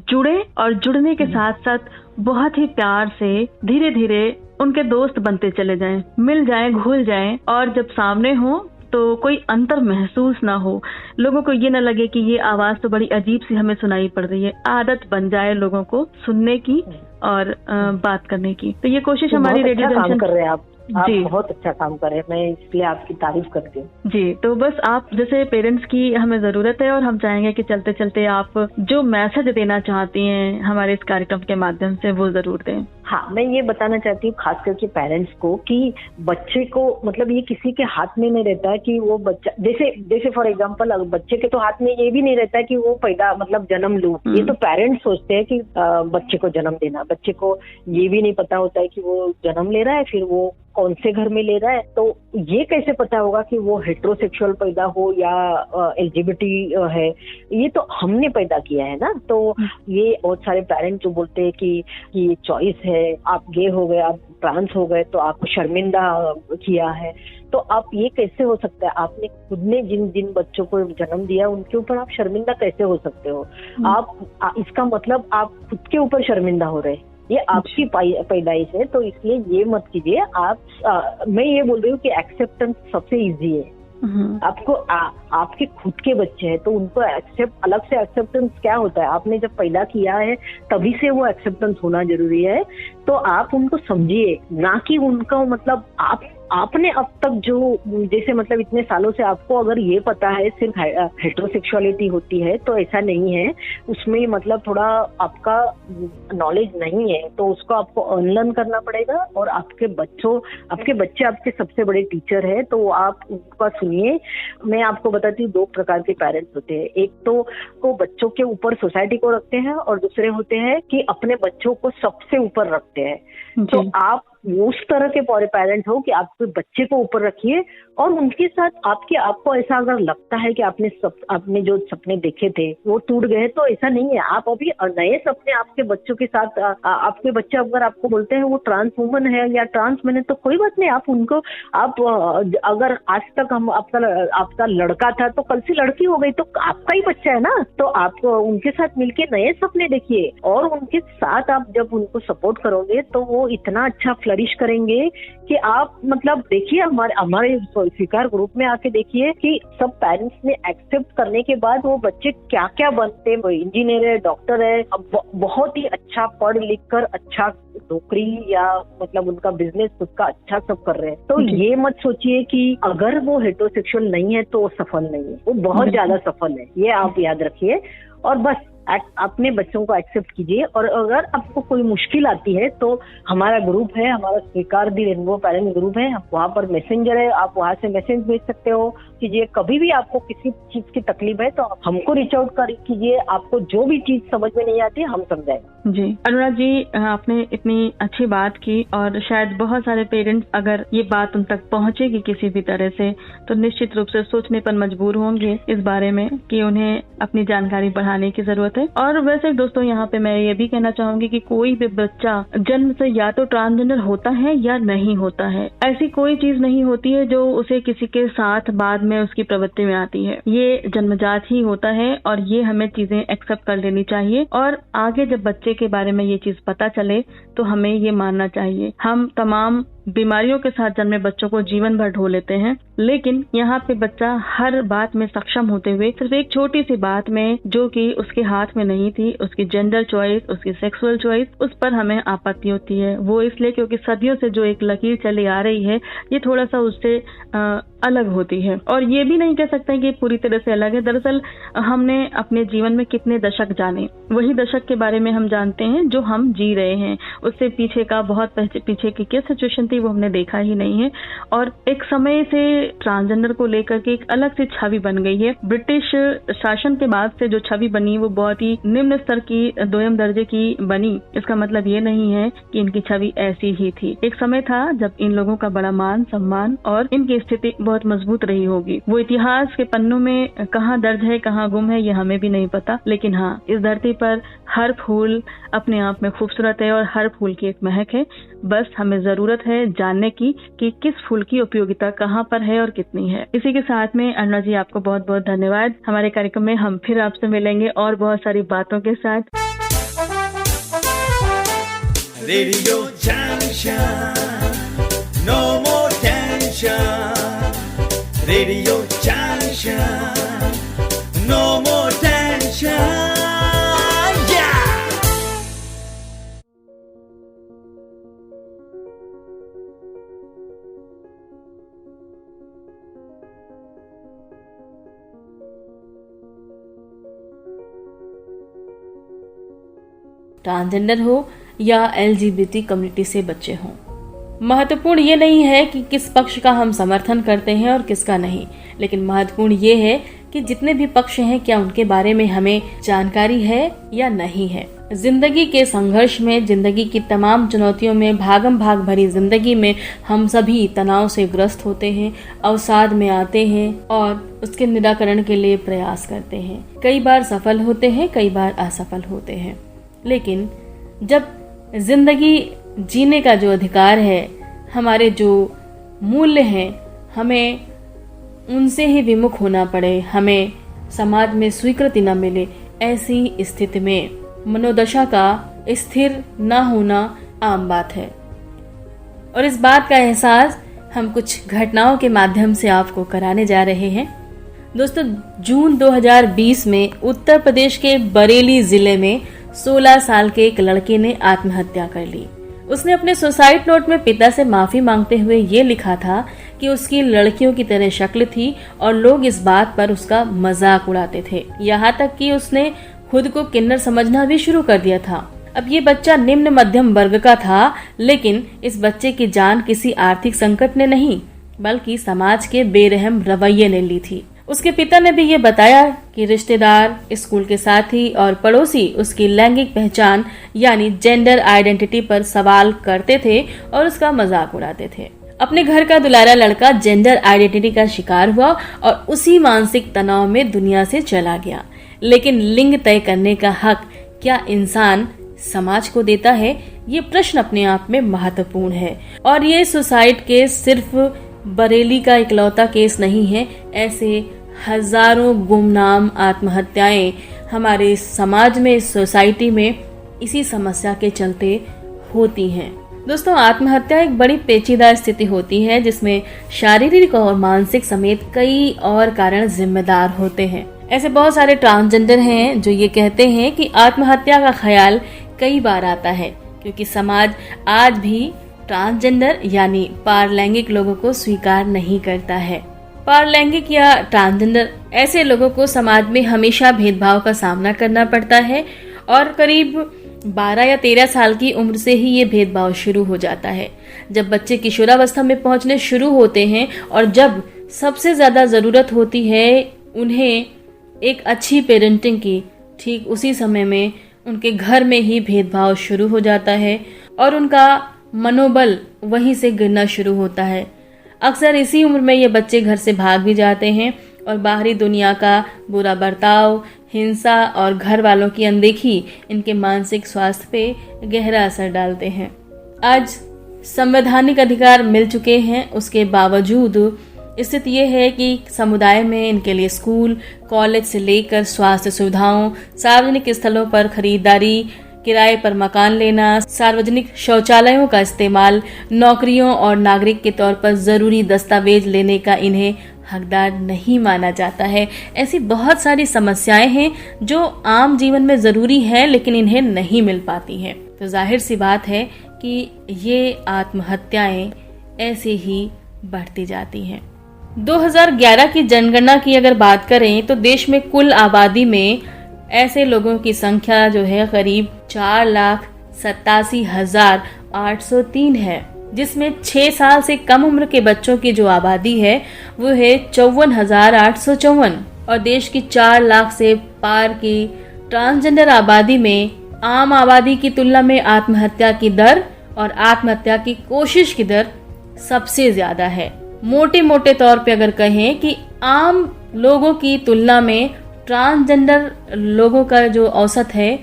S5: जुड़े, और जुड़ने के साथ साथ बहुत ही प्यार से धीरे धीरे उनके दोस्त बनते चले जाएं, मिल जाएं, घुल जाएं, और जब सामने हो तो कोई अंतर महसूस ना हो, लोगों को ये ना लगे कि ये आवाज तो बड़ी अजीब सी हमें सुनाई पड़ रही है। आदत बन जाए लोगों को सुनने की और बात करने की। तो ये कोशिश हमारी रेडियो जंक्शन
S4: कर रहे हैं आप जी, बहुत अच्छा काम कर रहे हैं, मैं इसलिए आपकी तारीफ करती हूँ
S5: जी। तो बस आप जैसे पेरेंट्स की हमें जरूरत है, और हम चाहेंगे कि चलते चलते आप जो मैसेज देना चाहती हैं हमारे इस कार्यक्रम के माध्यम से वो जरूर दें।
S4: हाँ, मैं ये बताना चाहती हूँ खास करके पेरेंट्स को कि बच्चे को, मतलब ये किसी के हाथ में नहीं रहता है कि वो बच्चा, जैसे फॉर एग्जांपल बच्चे के तो हाथ में ये भी नहीं रहता है कि वो पैदा मतलब जन्म लूं। ये तो पेरेंट्स सोचते हैं कि बच्चे को जन्म देना, बच्चे को ये भी नहीं पता होता है कि वो जन्म ले रहा है, फिर वो कौन से घर में ले रहा है। तो ये कैसे पता होगा कि वो हेट्रोसेक्सुअल पैदा हो या एलजीबीटी है, ये तो हमने पैदा किया है ना। तो ये बहुत सारे पेरेंट्स जो बोलते हैं कि चॉइस है, आप गे हो गए, आप ट्रांस हो गए तो आपको शर्मिंदा किया है। तो आप ये कैसे हो सकता है, आपने खुद ने जिन बच्चों को जन्म दिया उनके ऊपर आप शर्मिंदा कैसे हो सकते हो। आप इसका मतलब आप खुद के ऊपर शर्मिंदा हो रहे, ये आपकी पैदाइश है। तो इसलिए ये मत कीजिए आप। मैं ये बोल रही हूँ कि एक्सेप्टेंस सबसे इजी है। आपको आपके खुद के बच्चे हैं तो उनको अलग से एक्सेप्टेंस क्या होता है, आपने जब पैदा किया है तभी से वो एक्सेप्टेंस होना जरूरी है। तो आप उनको समझिए, ना कि उनको मतलब आपने अब तक जो जैसे मतलब इतने सालों से आपको अगर ये पता है सिर्फ हेट्रोसेक्सुअलिटी होती है, तो ऐसा नहीं है। उसमें मतलब थोड़ा आपका नॉलेज नहीं है, तो उसको आपको अनलर्न करना पड़ेगा। और आपके बच्चे आपके सबसे बड़े टीचर है, तो आप उनका सुनिए। मैं आपको बताती हूँ 2 प्रकार के पेरेंट्स होते हैं। एक तो को बच्चों के ऊपर सोसाइटी को रखते हैं, और दूसरे होते हैं कि अपने बच्चों को सबसे ऊपर रखते हैं। तो आप उस तरह के पेरेंट हो कि आपके बच्चे को ऊपर रखिए, और उनके साथ आपको ऐसा अगर लगता है कि आपने जो सपने देखे थे वो टूट गए, तो ऐसा नहीं है। आप अभी नए सपने आपके बच्चों के साथ, आपके बच्चे अगर आपको बोलते हैं वो ट्रांस वुमन है या ट्रांस मैन है, तो कोई बात नहीं। आप उनको अगर आज तक आपका लड़का था तो कल से लड़की हो गई, तो आपका ही बच्चा है ना। तो आप उनके साथ मिलके नए सपने देखिए, और उनके साथ आप जब उनको सपोर्ट करोगे तो वो इतना अच्छा फ्लरिश करेंगे कि आप मतलब देखिए हमारे स्वीकार ग्रुप में आके देखिए कि सब पेरेंट्स ने एक्सेप्ट करने के बाद वो बच्चे क्या क्या बनते हैं, इंजीनियर है, डॉक्टर है, बहुत ही अच्छा पढ़ लिख कर अच्छा नौकरी या मतलब उनका बिजनेस उसका अच्छा सब कर रहे हैं। तो ये मत सोचिए कि अगर वो हेटेरोसेक्सुअल नहीं है तो वो सफल नहीं है, वो बहुत ज्यादा सफल है, ये आप याद रखिए। और बस अपने बच्चों को एक्सेप्ट कीजिए। और अगर आपको कोई मुश्किल आती है तो हमारा ग्रुप है, हमारा स्वीकार दी रेनबो पेरेंट ग्रुप है, वहाँ पर मैसेंजर है, आप वहाँ से मैसेज भेज सकते हो कीजिए। कभी भी आपको किसी चीज की तकलीफ है तो हमको रीच आउट कीजिए, आपको जो भी चीज समझ में नहीं आती हम समझाएंगे।
S5: जी अनुराग जी, आपने इतनी अच्छी बात की और शायद बहुत सारे पेरेंट्स अगर ये बात उन तक पहुंचेगी किसी भी तरह से तो निश्चित रूप से सोचने पर मजबूर होंगे इस बारे में कि उन्हें अपनी जानकारी बढ़ाने की जरूरत है। और वैसे दोस्तों यहाँ पे मैं ये भी कहना चाहूंगी कि कोई भी बच्चा जन्म से या तो ट्रांसजेंडर होता है या नहीं होता है। ऐसी कोई चीज नहीं होती है जो उसे किसी के साथ बाद में उसकी प्रवृत्ति में आती है, ये जन्मजात ही होता है और ये हमें चीजें एक्सेप्ट कर लेनी चाहिए। और आगे जब बच्चे के बारे में ये चीज पता चले तो हमें ये मानना चाहिए। हम तमाम बीमारियों के साथ जन्मे बच्चों को जीवन भर ढो लेते हैं, लेकिन यहाँ पे बच्चा हर बात में सक्षम होते हुए सिर्फ एक छोटी सी बात में जो कि उसके हाथ में नहीं थी, उसकी जेंडर चॉइस, उसकी सेक्सुअल चॉइस, उस पर हमें आपत्ति होती है। वो इसलिए क्योंकि सदियों से जो एक लकीर चली आ रही है ये थोड़ा सा उससे अलग होती है। और ये भी नहीं कह सकते कि पूरी तरह से अलग है। दरअसल हमने अपने जीवन में कितने दशक जाने, वही दशक के बारे में हम जानते हैं जो हम जी रहे हैं। उससे पीछे का बहुत पीछे की क्या सिचुएशन थी वो हमने देखा ही नहीं है। और एक समय से ट्रांसजेंडर को लेकर के एक अलग सी छवि बन गई है। ब्रिटिश शासन के बाद से जो छवि बनी वो बहुत ही निम्न स्तर की, दोयम दर्जे की बनी। इसका मतलब ये नहीं है कि इनकी छवि ऐसी ही थी। एक समय था जब इन लोगों का बड़ा मान सम्मान और इनकी स्थिति बहुत मजबूत रही होगी। वो इतिहास के पन्नों में कहाँ दर्ज है कहाँ गुम है ये हमें भी नहीं पता, लेकिन हाँ इस धरती पर हर फूल अपने आप में खूबसूरत है और हर फूल की एक महक है। बस हमें जरूरत है जानने की कि किस फूल की उपयोगिता कहाँ पर है और कितनी है। इसी के साथ में अन्ना जी आपको बहुत बहुत धन्यवाद। हमारे कार्यक्रम में हम फिर आपसे मिलेंगे और बहुत सारी बातों के साथ।
S3: Radio junction, no more tension. Radio junction, no more tension.
S1: Transgender हो या LGBT कम्युनिटी से बच्चे हों, महत्वपूर्ण ये नहीं है कि किस पक्ष का हम समर्थन करते हैं और किसका नहीं, लेकिन महत्वपूर्ण ये है कि जितने भी पक्ष हैं क्या उनके बारे में हमें जानकारी है या नहीं है। जिंदगी के संघर्ष में, जिंदगी की तमाम चुनौतियों में, भागम भाग भरी जिंदगी में हम सभी तनाव से ग्रस्त होते हैं, अवसाद में आते हैं और उसके निराकरण के लिए प्रयास करते हैं। कई बार सफल होते हैं, कई बार असफल होते हैं, लेकिन जब जिंदगी जीने का जो अधिकार है, हमारे जो मूल्य हैं, हमें उनसे ही विमुख होना पड़े, हमें समाज में स्वीकृति न मिले, ऐसी स्थिति में मनोदशा का स्थिर न होना आम बात है। और इस बात का एहसास हम कुछ घटनाओं के माध्यम से आपको कराने जा रहे हैं। दोस्तों, जून 2020 में उत्तर प्रदेश के बरेली जिले में 16 साल के एक लड़के ने आत्महत्या कर ली। उसने अपने सुसाइड नोट में पिता से माफी मांगते हुए ये लिखा था कि उसकी लड़कियों की तरह शक्ल थी और लोग इस बात पर उसका मजाक उड़ाते थे। यहाँ तक कि उसने खुद को किन्नर समझना भी शुरू कर दिया था। अब ये बच्चा निम्न मध्यम वर्ग का था, लेकिन इस बच्चे की जान किसी आर्थिक संकट ने नहीं बल्कि समाज के बेरहम रवैये ने ली थी। उसके पिता ने भी ये बताया कि रिश्तेदार, स्कूल के साथी और पड़ोसी उसकी लैंगिक पहचान यानी जेंडर आइडेंटिटी पर सवाल करते थे और उसका मजाक उड़ाते थे। अपने घर का दुलारा लड़का जेंडर आइडेंटिटी का शिकार हुआ और उसी मानसिक तनाव में दुनिया से चला गया। लेकिन लिंग तय करने का हक क्या इंसान समाज को देता है? ये प्रश्न अपने आप में महत्वपूर्ण है। और ये सुसाइड केस सिर्फ बरेली का इकलौता केस नहीं है। ऐसे हजारों गुमनाम आत्महत्याएं हमारे समाज में, सोसाइटी में इसी समस्या के चलते होती हैं। दोस्तों, आत्महत्या एक बड़ी पेचीदा स्थिति होती है जिसमें शारीरिक और मानसिक समेत कई और कारण जिम्मेदार होते हैं। ऐसे बहुत सारे ट्रांसजेंडर हैं जो ये कहते हैं कि आत्महत्या का ख्याल कई बार आता है क्योंकि समाज आज भी ट्रांसजेंडर यानी पारलैंगिक लोगों को स्वीकार नहीं करता है। पारलैंगिक या ट्रांसजेंडर ऐसे लोगों को समाज में हमेशा भेदभाव का सामना करना पड़ता है और करीब 12 या 13 साल की उम्र से ही ये भेदभाव शुरू हो जाता है। जब बच्चे किशोरावस्था में पहुंचने शुरू होते हैं और जब सबसे ज्यादा जरूरत होती है उन्हें एक अच्छी पेरेंटिंग की, ठीक उसी समय में उनके घर में ही भेदभाव शुरू हो जाता है और उनका मनोबल वहीं से गिरना शुरू होता है। अक्सर इसी उम्र में ये बच्चे घर से भाग भी जाते हैं और बाहरी दुनिया का बुरा बर्ताव, हिंसा और घर वालों की अनदेखी इनके मानसिक स्वास्थ्य पे गहरा असर डालते हैं। आज संवैधानिक अधिकार मिल चुके हैं, उसके बावजूद स्थिति ये है कि समुदाय में इनके लिए स्कूल, कॉलेज से लेकर स्वास्थ्य सुविधाओं, सार्वजनिक स्थलों पर खरीदारी, किराए पर मकान लेना, सार्वजनिक शौचालयों का इस्तेमाल, नौकरियों और नागरिक के तौर पर जरूरी दस्तावेज लेने का इन्हें हकदार नहीं माना जाता है। ऐसी बहुत सारी समस्याएं हैं जो आम जीवन में जरूरी है लेकिन इन्हें नहीं मिल पाती हैं। तो जाहिर सी बात है कि ये आत्महत्याएं ऐसे ही बढ़ती जाती हैं। 2011 की जनगणना की अगर बात करें तो देश में कुल आबादी में ऐसे लोगों की संख्या जो है करीब 4,87,803 है, जिसमें 6 साल से कम उम्र के बच्चों की जो आबादी है वो है 54,854 और देश की 4 लाख से पार की ट्रांसजेंडर आबादी में आम आबादी की तुलना में आत्महत्या की दर और आत्महत्या की कोशिश की दर सबसे ज्यादा है। मोटे मोटे तौर पे अगर कहें कि आम लोगों की तुलना में ट्रांसजेंडर लोगों का जो औसत है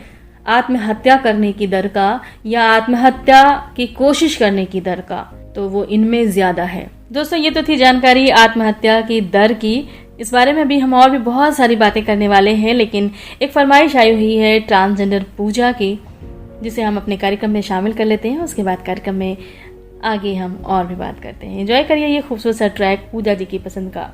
S1: आत्महत्या करने की दर का या आत्महत्या की कोशिश करने की दर का, तो वो इनमें ज्यादा है। दोस्तों, ये तो थी जानकारी आत्महत्या की दर की। इस बारे में भी हम और भी बहुत सारी बातें करने वाले हैं, लेकिन एक फरमाइश आई हुई है ट्रांसजेंडर पूजा की, जिसे हम अपने कार्यक्रम में शामिल कर लेते हैं। उसके बाद कार्यक्रम में आगे हम और भी बात करते हैं। एंजॉय करिए ये खूबसूरत सा ट्रैक पूजा जी की पसंद का।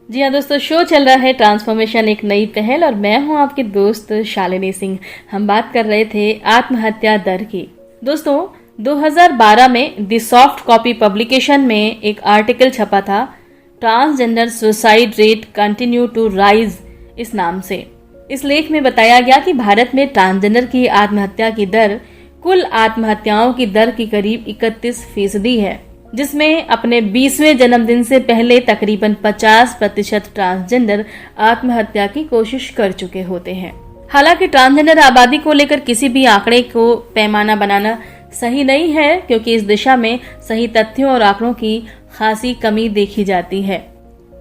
S1: जी हाँ दोस्तों, शो चल रहा है ट्रांसफॉर्मेशन एक नई पहल और मैं हूँ आपकी दोस्त शालिनी सिंह। हम बात कर रहे थे आत्महत्या दर की। दोस्तों, 2012 में द सॉफ्ट कॉपी पब्लिकेशन में एक आर्टिकल छपा था, transgender suicide rate continue to rise इस नाम से। इस लेख में बताया गया कि भारत में ट्रांसजेंडर की आत्महत्या की दर कुल आत्महत्याओं की दर की करीब 31% है, जिसमें अपने 20वें जन्मदिन से पहले तकरीबन 50% ट्रांसजेंडर आत्महत्या की कोशिश कर चुके होते हैं। हालांकि ट्रांसजेंडर आबादी को लेकर किसी भी आंकड़े को पैमाना बनाना सही नहीं है, क्योंकि इस दिशा में सही तथ्यों और आंकड़ों की खासी कमी देखी जाती है।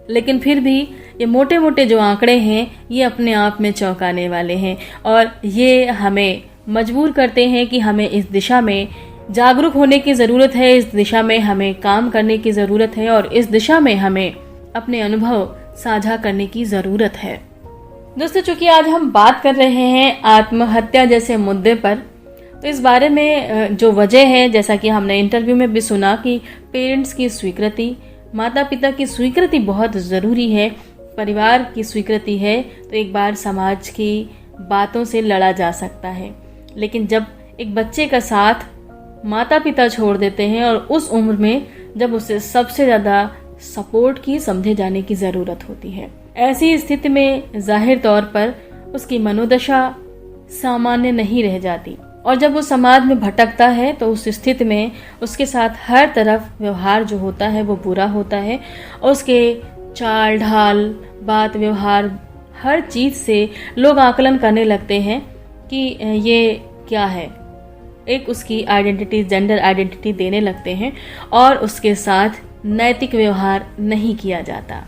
S1: लेकिन फिर भी ये मोटे मोटे जो आंकड़े हैं ये अपने आप में चौंकाने वाले हैं और ये हमें मजबूर करते हैं कि हमें इस दिशा में जागरूक होने की जरूरत है, इस दिशा में हमें काम करने की जरूरत है और इस दिशा में हमें अपने अनुभव साझा करने की जरूरत है। दोस्तों, चूंकि आज हम बात कर रहे हैं आत्महत्या जैसे मुद्दे पर, तो इस बारे में जो वजह है, जैसा कि हमने इंटरव्यू में भी सुना कि पेरेंट्स की स्वीकृति, माता पिता की स्वीकृति बहुत ज़रूरी है, परिवार की स्वीकृति है तो एक बार समाज की बातों से लड़ा जा सकता है। लेकिन जब एक बच्चे का साथ माता पिता छोड़ देते हैं और उस उम्र में जब उसे सबसे ज़्यादा सपोर्ट की समझे जाने की ज़रूरत होती है, ऐसी स्थिति में जाहिर तौर पर उसकी मनोदशा सामान्य नहीं रह जाती और जब वो समाज में भटकता है तो उस स्थिति में उसके साथ हर तरफ व्यवहार जो होता है वो बुरा होता है और उसके चाल ढाल, बात व्यवहार, हर चीज़ से लोग आकलन करने लगते हैं कि ये क्या है। एक उसकी आइडेंटिटी, जेंडर आइडेंटिटी देने लगते हैं और उसके साथ नैतिक व्यवहार नहीं किया जाता।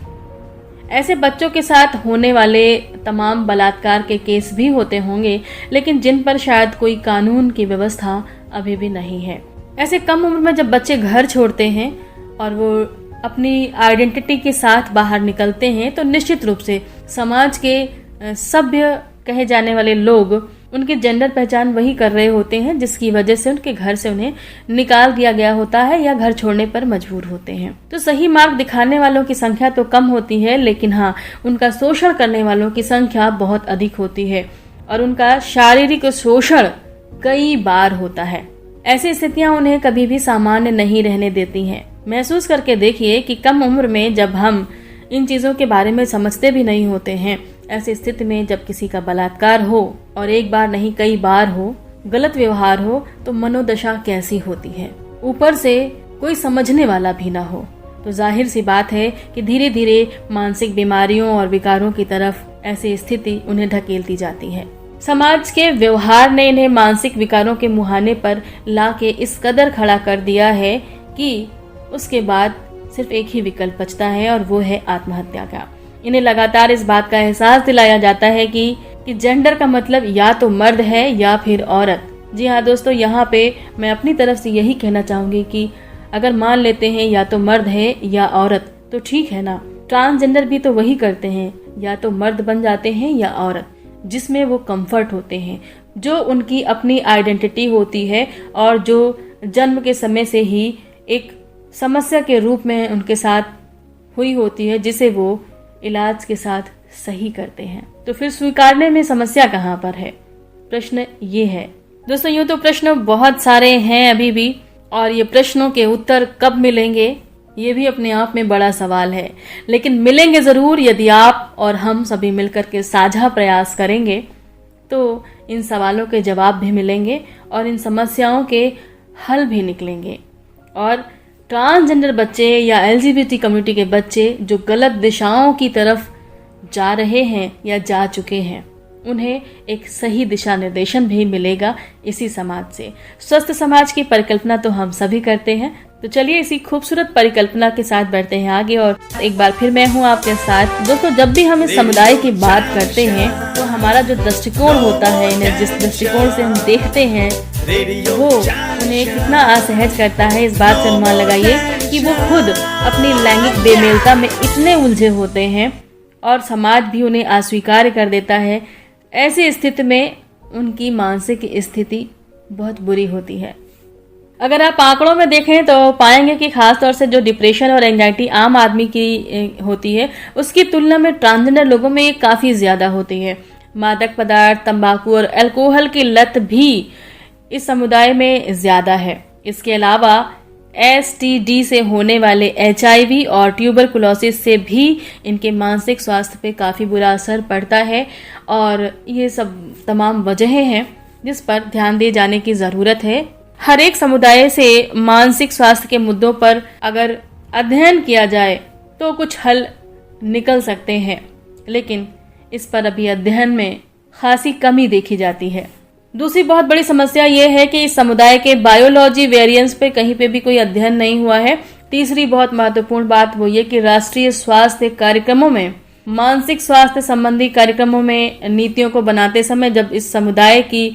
S1: ऐसे बच्चों के साथ होने वाले तमाम बलात्कार के केस भी होते होंगे, लेकिन जिन पर शायद कोई कानून की व्यवस्था अभी भी नहीं है। ऐसे कम उम्र में जब बच्चे घर छोड़ते हैं और वो अपनी आइडेंटिटी के साथ बाहर निकलते हैं तो निश्चित रूप से समाज के सभ्य कहे जाने वाले लोग उनकी जेंडर पहचान वही कर रहे होते हैं जिसकी वजह से उनके घर से उन्हें निकाल दिया गया होता है या घर छोड़ने पर मजबूर होते हैं। तो सही मार्ग दिखाने वालों की संख्या तो कम होती है, लेकिन हाँ, उनका शोषण करने वालों की संख्या बहुत अधिक होती है और उनका शारीरिक शोषण कई बार होता है। ऐसी स्थितियां उन्हें कभी भी सामान्य नहीं रहने देती हैं। महसूस करके देखिए कि कम उम्र में जब हम इन चीजों के बारे में समझते भी नहीं होते हैं, ऐसी स्थिति में जब किसी का बलात्कार हो और एक बार नहीं कई बार हो, गलत व्यवहार हो, तो मनोदशा कैसी होती है। ऊपर से कोई समझने वाला भी ना हो तो जाहिर सी बात है कि धीरे धीरे मानसिक बीमारियों और विकारों की तरफ ऐसी स्थिति उन्हें ढकेलती जाती है। समाज के व्यवहार ने इन्हें मानसिक विकारों के मुहाने पर लाके इस कदर खड़ा कर दिया है कि उसके बाद सिर्फ एक ही विकल्प बचता है और वो है आत्महत्या का। इन्हें लगातार इस बात का एहसास दिलाया जाता है कि जेंडर का मतलब या तो मर्द है या फिर औरत। जी हाँ दोस्तों, यहाँ पे मैं अपनी तरफ से यही कहना चाहूंगी कि अगर मान लेते हैं या तो मर्द है या औरत तो ठीक है ना। ट्रांसजेंडर भी तो वही करते हैं, या तो मर्द बन जाते हैं या औरत, जिसमें वो कंफर्ट होते हैं, जो उनकी अपनी आइडेंटिटी होती है और जो जन्म के समय से ही एक समस्या के रूप में उनके साथ हुई होती है, जिसे वो इलाज के साथ सही करते हैं। तो फिर स्वीकारने में समस्या कहाँ पर है? प्रश्न ये है दोस्तों। यूँ तो प्रश्न बहुत सारे हैं अभी भी, और ये प्रश्नों के उत्तर कब मिलेंगे ये भी अपने आप में बड़ा सवाल है, लेकिन मिलेंगे जरूर। यदि आप और हम सभी मिलकर के साझा प्रयास करेंगे तो इन सवालों के जवाब भी मिलेंगे और इन समस्याओं के हल भी निकलेंगे। और ट्रांसजेंडर बच्चे या एलजीबीटी कम्युनिटी के बच्चे जो गलत दिशाओं की तरफ जा रहे हैं या जा चुके हैं, उन्हें एक सही दिशा निर्देशन भी मिलेगा इसी समाज से। स्वस्थ समाज की परिकल्पना तो हम सभी करते हैं, तो चलिए इसी खूबसूरत परिकल्पना के साथ बढ़ते हैं आगे। और एक बार फिर मैं हूँ आपके साथ। दोस्तों, जब भी हम इस समुदाय की बात करते हैं तो हमारा जो दृष्टिकोण होता है, इन्हें जिस दृष्टिकोण से हम देखते हैं वो उन्हें कितना असहज करता है, इस बात से अनुमान लगाइए कि वो खुद अपनी लैंगिक बेमेलता में इतने उलझे होते हैं और समाज भी उन्हें अस्वीकार कर देता है। ऐसी स्थिति में उनकी मानसिक स्थिति बहुत बुरी होती है। अगर आप आंकड़ों में देखें तो पाएंगे कि खासतौर से जो डिप्रेशन और एंजाइटी आम आदमी की होती है, उसकी तुलना में ट्रांसजेंडर लोगों में ये काफी ज्यादा होती है। मादक पदार्थ, तंबाकू और अल्कोहल की लत भी इस समुदाय में ज्यादा है। इसके अलावा STD से होने वाले HIV और ट्यूबरकुलोसिस से भी इनके मानसिक स्वास्थ्य पे काफी बुरा असर पड़ता है, और ये सब तमाम वजहें हैं जिस पर ध्यान दिए जाने की जरूरत है। हर एक समुदाय से मानसिक स्वास्थ्य के मुद्दों पर अगर अध्ययन किया जाए तो कुछ हल निकल सकते हैं, लेकिन इस पर अभी अध्ययन में खासी कमी देखी जाती है। दूसरी बहुत बड़ी समस्या ये है कि इस समुदाय के बायोलॉजी वेरिएंस पे कहीं पे भी कोई अध्ययन नहीं हुआ है। तीसरी बहुत महत्वपूर्ण बात वो ये कि राष्ट्रीय स्वास्थ्य कार्यक्रमों में, मानसिक स्वास्थ्य संबंधी कार्यक्रमों में नीतियों को बनाते समय जब इस समुदाय की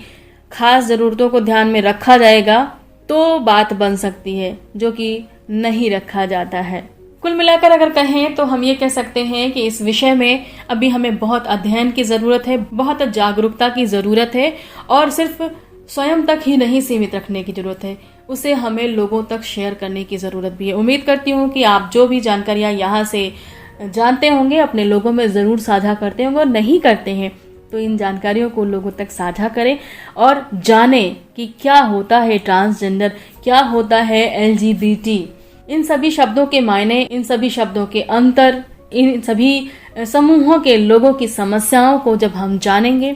S1: खास जरूरतों को ध्यान में रखा जाएगा तो बात बन सकती है, जो कि नहीं रखा जाता है। कुल मिलाकर अगर कहें तो हम ये कह सकते हैं कि इस विषय में अभी हमें बहुत अध्ययन की जरूरत है, बहुत जागरूकता की जरूरत है, और सिर्फ स्वयं तक ही नहीं सीमित रखने की जरूरत है, उसे हमें लोगों तक शेयर करने की ज़रूरत भी है। उम्मीद करती हूँ कि आप जो भी जानकारियाँ यहाँ से जानते होंगे अपने लोगों में ज़रूर साझा करते होंगे, और नहीं करते हैं तो इन जानकारियों को लोगों तक साझा करें और जानें कि क्या होता है ट्रांसजेंडर, क्या होता है LGBT। इन सभी शब्दों के मायने, इन सभी शब्दों के अंतर, इन सभी समूहों के लोगों की समस्याओं को जब हम जानेंगे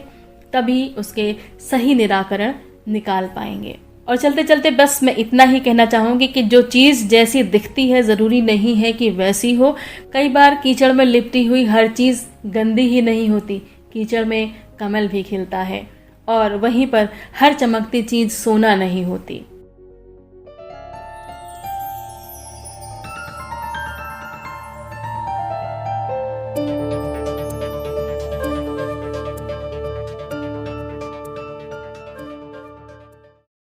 S1: तभी उसके सही निराकरण निकाल पाएंगे। और चलते चलते बस मैं इतना ही कहना चाहूंगी कि जो चीज़ जैसी दिखती है ज़रूरी नहीं है कि वैसी हो। कई बार कीचड़ में लिपटी हुई हर चीज़ गंदी ही नहीं होती, कीचड़ में कमल भी खिलता है, और वहीं पर हर चमकती चीज़ सोना नहीं होती।